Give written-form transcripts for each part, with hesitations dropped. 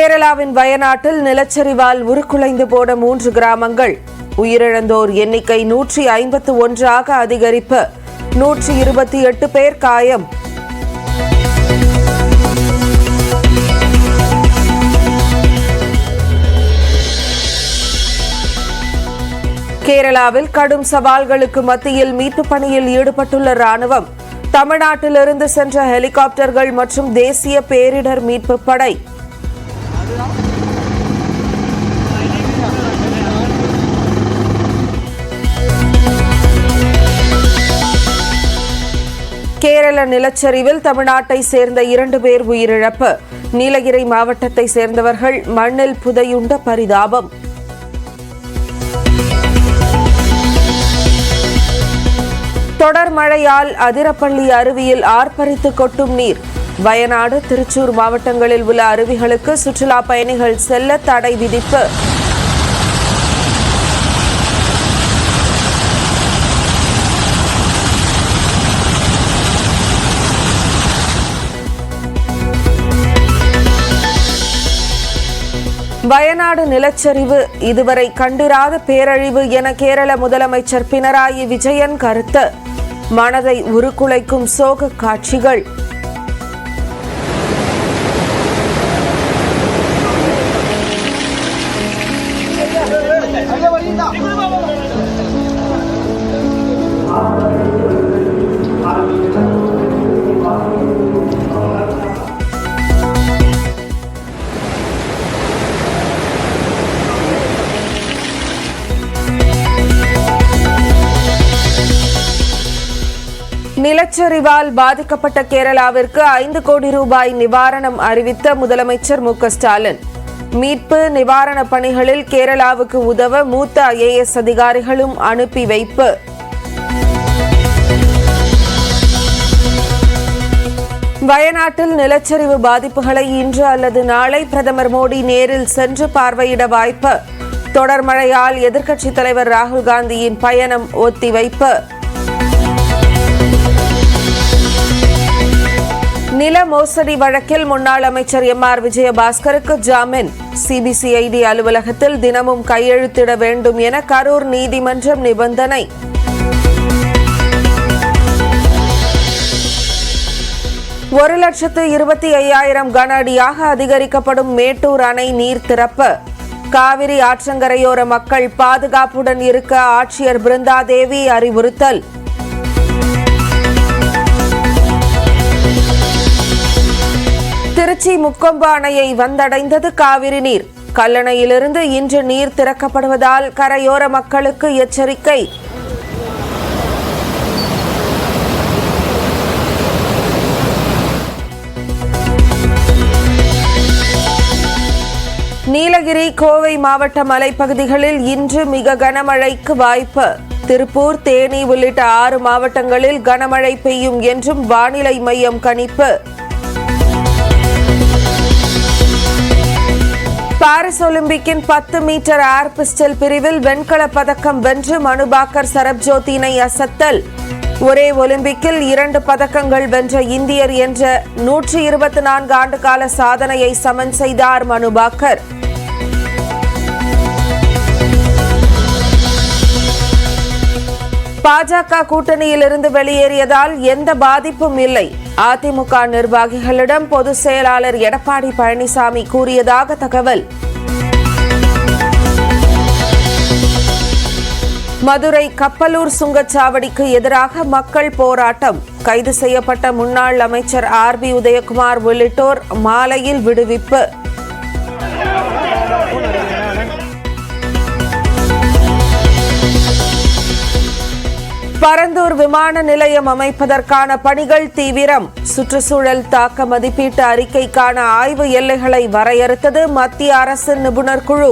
கேரளாவின் வயநாட்டில் நிலச்சரிவால் உருக்குலைந்து போன 3 கிராமங்கள். உயிரிழந்தோர் எண்ணிக்கை 151ஆக அதிகரிப்பு. 128 பேர் காயம். கேரளாவில் கடும் சவால்களுக்கு மத்தியில் மீட்புப் பணியில் ஈடுபட்டுள்ள ராணுவம். தமிழ்நாட்டிலிருந்து சென்ற ஹெலிகாப்டர்கள் மற்றும் தேசிய பேரிடர் மீட்புப் படை. கேரள நிலச்சரிவில் தமிழ்நாட்டை சேர்ந்த 2 பேர் உயிரிழப்பு. நீலகிரி மாவட்டத்தை சேர்ந்தவர்கள் மண்ணில் புதையுண்ட பரிதாபம். தொடர் மழையால் அதிரப்பள்ளி அருவியில் ஆர்ப்பரித்து கொட்டும் நீர். வயநாடு, திருச்சூர் மாவட்டங்களில் உள்ள அருவிகளுக்கு சுற்றுலா பயணிகள் செல்ல தடை விதிப்பு. வயநாடு நிலச்சரிவு இதுவரை கண்டிராத பேரழிவு என கேரள முதலமைச்சர் பினராயி விஜயன் கருத்து. மனதை உருக்குலைக்கும் சோக காட்சிகள். நிலச்சரிவால் பாதிக்கப்பட்ட கேரளாவிற்கு 5 கோடி ரூபாய் நிவாரணம் அறிவித்த முதலமைச்சர் மு.க.ஸ்டாலின். மீட்பு நிவாரண பணிகளில் கேரளாவுக்கு உதவ மூத்த IAS அதிகாரிகளும் அனுப்பி வைப்பு. வயநாட்டில் நிலச்சரிவு பாதிப்புகளை இன்று அல்லது நாளை பிரதமர் மோடி நேரில் சென்று பார்வையிட வாய்ப்பு. தொடர் மழையால் எதிர்க்கட்சித் தலைவர் ராகுல் காந்தியின் பயணம் ஒத்திவைப்பு. நில மோசடி வழக்கில் முன்னாள் அமைச்சர் MR விஜயபாஸ்கருக்கு ஜாமீன். CBCID அலுவலகத்தில் தினமும் கையெழுத்திட வேண்டும் என கரூர் நீதிமன்றம் நிபந்தனை. $1,25,000 கன அடியாக அதிகரிக்கப்படும் மேட்டூர் அணை நீர் திறப்பு. காவிரி ஆற்றங்கரையோர மக்கள் பாதுகாப்புடன் இருக்க ஆட்சியர் பிருந்தாதேவி அறிவுறுத்தல். திருச்சி முக்கொம்பு அணையை வந்தடைந்தது காவிரி நீர். கல்லணையிலிருந்து இன்று நீர் திறக்கப்படுவதால் கரையோர மக்களுக்கு எச்சரிக்கை. நீலகிரி, கோவை மாவட்ட மலைப்பகுதிகளில் இன்று மிக கனமழைக்கு வாய்ப்பு. திருப்பூர், தேனி உள்ளிட்ட 6 மாவட்டங்களில் கனமழை பெய்யும் என்றும் வானிலை மையம் கணிப்பு. பாரிஸ் ஒலிம்பிக்கின் 10 மீட்டர் ஏர் பிஸ்டல் பிரிவில் வெண்கலப் பதக்கம் வென்று மனுபாக்கர் சரப்ஜோத் இணை அசத்தல். ஒரே ஒலிம்பிக்கில் 2 பதக்கங்கள் வென்ற இந்தியர் என்ற 124 ஆண்டுகால சாதனையை சமன் செய்தார் மனுபாக்கர். பாஜக கூட்டணியிலிருந்து வெளியேறியதால் எந்த பாதிப்பும் இல்லை. அதிமுக நிர்வாகிகளிடம் பொதுச் செயலாளர் எடப்பாடி பழனிசாமி கூறியதாக தகவல். மதுரை கப்பலூர் சுங்கச்சாவடிக்கு எதிராக மக்கள் போராட்டம். கைது செய்யப்பட்ட முன்னாள் அமைச்சர் RB உதயகுமார் உள்ளிட்டோர் மாலையில் விடுவிப்பு. பரந்தூர் விமான நிலையம் அமைப்பதற்கான பணிகள் தீவிரம். சுற்றுச்சூழல் தாக்க மதிப்பீட்டு அறிக்கைக்கான ஆய்வு எல்லைகளை வரையறுத்தது மத்திய அரசு நிபுணர் குழு.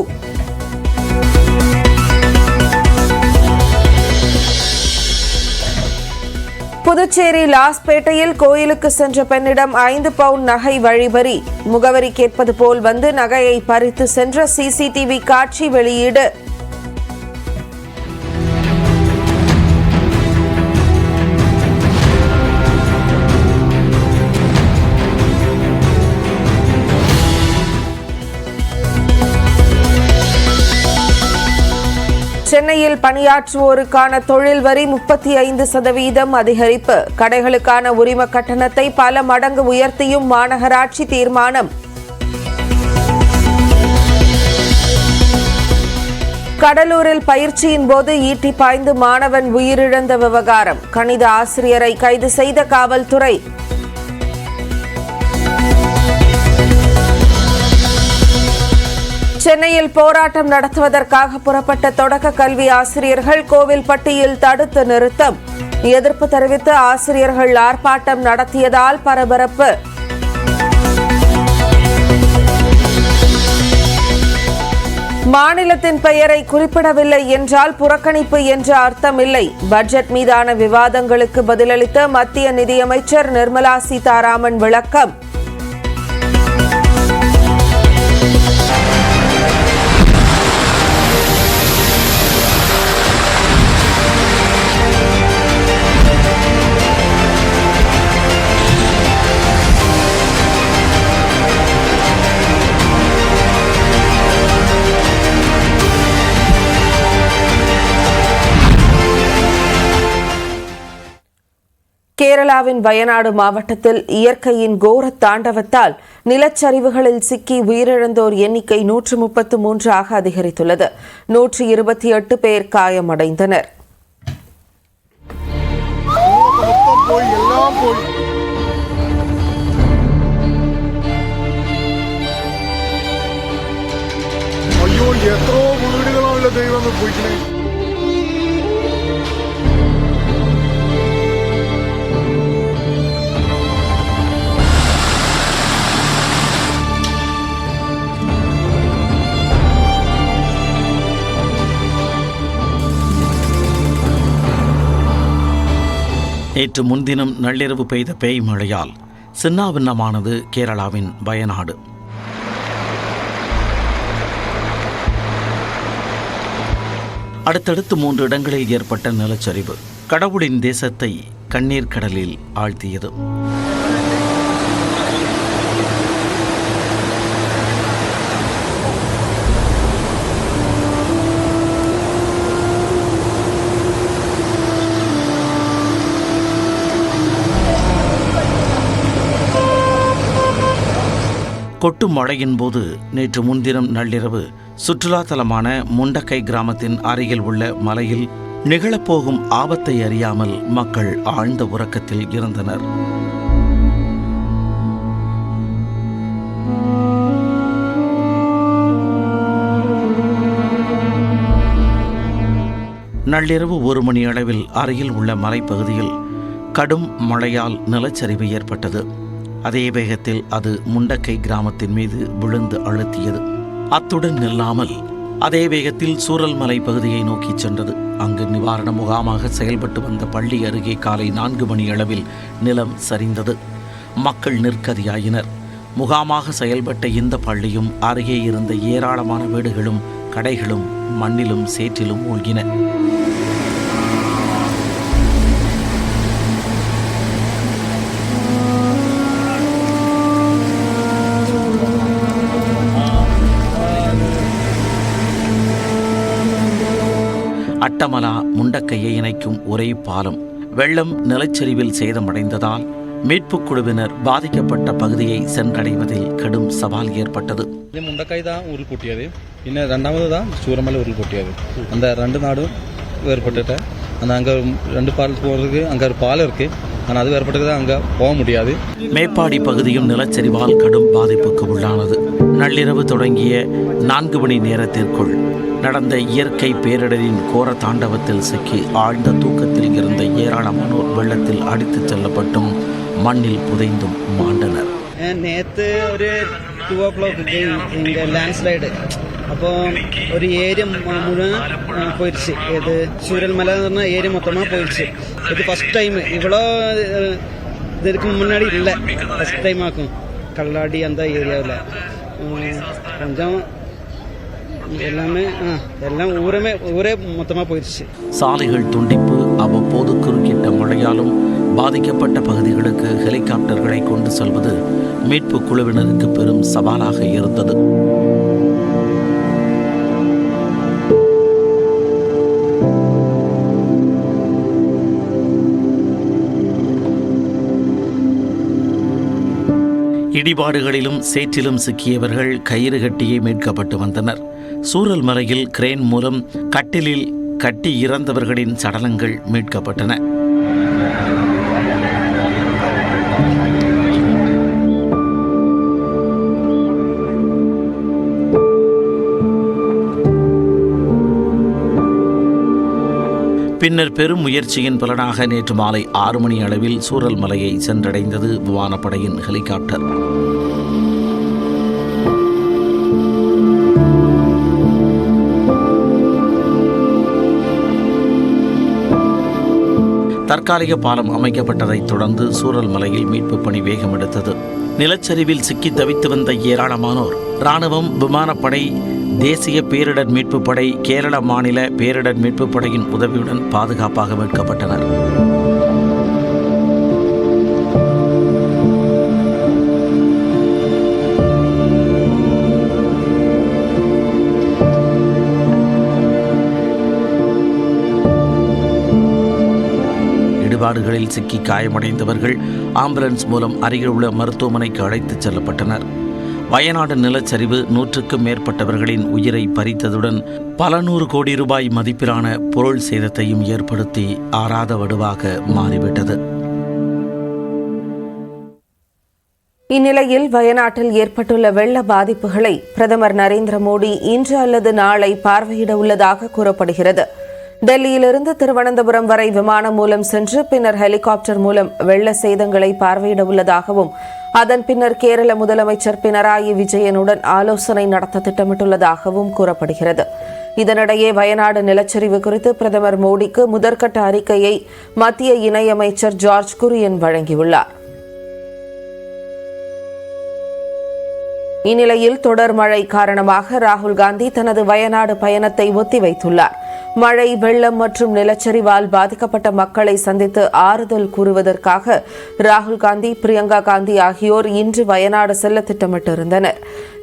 புதுச்சேரி லாஸ்பேட்டையில் கோயிலுக்கு சென்ற பெண்ணிடம் 5 பவுன் நகை வழிபறி. முகவரி கேட்பது போல் வந்து நகையை பறித்து சென்ற CCTV காட்சி வெளியீடு. சென்னையில் பணியாற்றுவோருக்கான தொழில் வரி 35% அதிகரிப்பு. கடைகளுக்கான உரிம கட்டணத்தை பல மடங்கு உயர்த்தியும் மாநகராட்சி தீர்மானம். கடலூரில் பயிற்சியின் போது ஈட்டி பாய்ந்து மாணவன் உயிரிழந்த விவகாரம். கணித ஆசிரியரை கைது செய்த காவல்துறை. சென்னையில் போராட்டம் நடத்துவதற்காக புறப்பட்ட தொடக்க கல்வி ஆசிரியர்கள் கோவில்பட்டியில் தடுத்து நிறுத்தம். எதிர்ப்பு தெரிவித்து ஆசிரியர்கள் ஆர்ப்பாட்டம் நடத்தியதால் பரபரப்பு. மாநிலத்தின் பெயரை குறிப்பிடவில்லை என்றால் புறக்கணிப்பு என்ற அர்த்தமில்லை. பட்ஜெட் மீதான விவாதங்களுக்கு பதிலளித்த மத்திய நிதியமைச்சர் நிர்மலா சீதாராமன் விளக்கம். கேரளாவின் வயநாடு மாவட்டத்தில் இயற்கையின் கோர தாண்டவத்தால் நிலச்சரிவுகளில் சிக்கி உயிரிழந்தோர் எண்ணிக்கை 133 அதிகரித்துள்ளது. 128 பேர் காயமடைந்தனர். நேற்று முன்தினம் நள்ளிரவு பெய்த பேய் மழையால் சின்னாபின்னமானது கேரளாவின் வயநாடு. அடுத்தடுத்து 3 இடங்களில் ஏற்பட்ட நிலச்சரிவு கடவுளின் தேசத்தை கண்ணீர் கடலில் ஆழ்த்தியது. கொட்டும் மழையின் போது நேற்று முன்தினம் நள்ளிரவு சுற்றுலாத்தலமான முண்டக்கை கிராமத்தின் அருகில் உள்ள மலையில் நிகழப்போகும் ஆபத்தை அறியாமல் மக்கள் ஆழ்ந்த உறக்கத்தில் இருந்தனர். நள்ளிரவு 1 மணி அளவில் அருகில் உள்ள மலைப்பகுதியில் கடும் மழையால் நிலச்சரிவு ஏற்பட்டது. அதே வேகத்தில் அது முண்டக்கை கிராமத்தின் மீது விழுந்து அழுத்தியது. அத்துடன் நில்லாமல் அதே வேகத்தில் சூரல்மலை பகுதியை நோக்கி சென்றது. அங்கு நிவாரண முகாமாக செயல்பட்டு வந்த பள்ளி அருகே காலை 4 மணி அளவில் நிலம் சரிந்தது. மக்கள் நிற்கதியாயினர். முகாமாக செயல்பட்ட இந்த பள்ளியும் அருகே இருந்த ஏராளமான வீடுகளும் கடைகளும் மண்ணிலும் சேற்றிலும் மூழ்கின. அட்டமலா முண்டக்கையை இணைக்கும் ஒரே பாலம் வெள்ளம் நிலச்சரிவில் சேதமடைந்ததால் மீட்புக் குழுவினர் பாதிக்கப்பட்ட பகுதியை சென்றடைவதில் கடும் சவால் ஏற்பட்டது. முண்டக்கை தான் உருள்பொட்டியது, இன்னும் 2வது தான் சூரமலை உருள்பொட்டியது. அந்த 2 நாடும் வேறுபட்டுட்டு அந்த அங்கே 2 பால் போகிறதுக்கு அங்கே ஒரு பாலம் இருக்கு, ஆனால் அது வேறுபட்டது அங்கே போக முடியாது. மேப்பாடி பகுதியும் நிலச்சரிவால் கடும் பாதிப்புக்கு உள்ளானது. நள்ளிரவு தொடங்கிய 4 மணி நேரத்திற்குள் நடந்த இயற்கை பேரிடரின் கோர தாண்டவத்தில் சிக்கி ஆழ்ந்த தூக்கத்தில் இருந்த ஏராளமானோர் வெள்ளத்தில் அடித்துச் செல்லப்பட்டும் மண்ணில் புதைந்தும் மாண்டனர். நேற்று ஒரு 2 o'clock இங்கே லேண்ட்ஸ்லைடு, அப்போ ஒரு ஏரியா முழுவதும் போயிடுச்சு. இது சூரல்மலை ஏரியா மொத்தமாக போயிடுச்சு. இது ஃபஸ்ட் டைம், இவ்வளோ இதுக்கு முன்னாடி இல்லை, ஃபஸ்ட் டைம் ஆக்கும் கல்லாடி அந்த ஏரியாவில். கொஞ்சம் எல்லாமே எல்லாம் ஊரே மொத்தமாக போயிடுச்சு. சாலைகள் துண்டிப்பு, அவ்வப்போது குறுக்கிட்ட மழையாலும் பாதிக்கப்பட்ட பகுதிகளுக்கு ஹெலிகாப்டர்களை கொண்டு செல்வது மீட்பு குழுவினருக்கு பெரும் சவாலாக இருந்தது. இடிபாடுகளிலும் சேற்றிலும் சிக்கியவர்கள் கயிறு கட்டியே மீட்கப்பட்டு வந்தனர். சூரல் மலையில் கிரேன் மூலம் கட்டிலில் கட்டி இறந்தவர்களின் சடலங்கள் மீட்கப்பட்டன. பின்னர் பெரும் முயற்சியின் பலனாக நேற்று மாலை 6 மணி அளவில் சூரல் மலையை சென்றடைந்தது விமானப்படையின் ஹெலிகாப்டர். தற்காலிக பாலம் அமைக்கப்பட்டதைத் தொடர்ந்து சூரல் மலையில் மீட்புப் பணி வேகமெடுத்தது. நிலச்சரிவில் சிக்கி தவித்து வந்த ஏராளமானோர் இராணுவம், விமானப்படை, தேசிய பேரிடர் மீட்புப் படை, கேரள மாநில பேரிடர் மீட்புப் படையின் உதவியுடன் பாதுகாப்பாக மீட்கப்பட்டனர். இடிபாடுகளில் சிக்கி காயமடைந்தவர்கள் ஆம்புலன்ஸ் மூலம் அருகில் உள்ள மருத்துவமனைக்கு அழைத்துச் செல்லப்பட்டனர். வயநாடு நிலச்சரிவு 100க்கும் மேற்பட்டவர்களின் உயிரை பறித்ததுடன் பல 100 கோடி ரூபாய் மதிப்பிலான பொருள் சேதத்தையும் ஏற்படுத்தி ஆறாத வடுவாக மாறிவிட்டது. இந்நிலையில் வயநாட்டில் ஏற்பட்டுள்ள வெள்ள பாதிப்புகளை பிரதமர் நரேந்திர மோடி இன்று அல்லது நாளை பார்வையிட உள்ளதாக கூறப்படுகிறது. டெல்லியிலிருந்து திருவனந்தபுரம் வரை விமானம் மூலம் சென்று பின்னர் ஹெலிகாப்டர் மூலம் வெள்ள சேதங்களை பார்வையிட உள்ளதாகவும் அதன் பின்னர் கேரள முதலமைச்சர் பினராயி விஜயனுடன் ஆலோசனை நடத்த திட்டமிட்டுள்ளதாகவும் கூறப்படுகிறது. இதனிடையே வயநாடு நிலச்சரிவு குறித்து பிரதமர் மோடிக்கு முதற்கட்ட அறிக்கையை மத்திய இணையமைச்சர் ஜார்ஜ் குரியன் வழங்கியுள்ளார். இந்நிலையில் தொடர் மழை காரணமாக ராகுல் காந்தி தனது வயநாடு பயணத்தை ஒத்திவைத்துள்ளார். மழை, வெள்ளம் மற்றும் நிலச்சரிவால் பாதிக்கப்பட்ட மக்களை சந்தித்து ஆறுதல் கூறுவதற்காக ராகுல் காந்தி, பிரியங்கா காந்தி ஆகியோர் இன்று வயநாடு செல்ல திட்டமிட்டிருந்தனர்.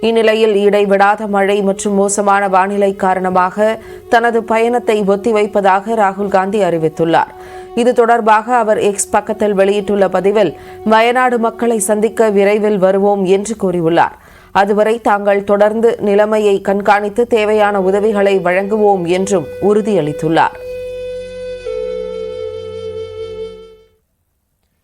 இந்நிலையில் இடைவிடாத மழை மற்றும் மோசமான வானிலை காரணமாக தனது பயணத்தை ஒத்திவைப்பதாக ராகுல் காந்தி அறிவித்துள்ளார். இது தொடர்பாக அவர் எக்ஸ் பக்கத்தில் வெளியிட்டுள்ள பதிவில் வயநாடு மக்களை சந்திக்க விரைவில் வருவோம் என்று கூறியுள்ளார். அதுவரை தாங்கள் தொடர்ந்து நிலைமையை கண்காணித்து தேவையான உதவிகளை வழங்குவோம் என்றும் உறுதியளித்துள்ளார்.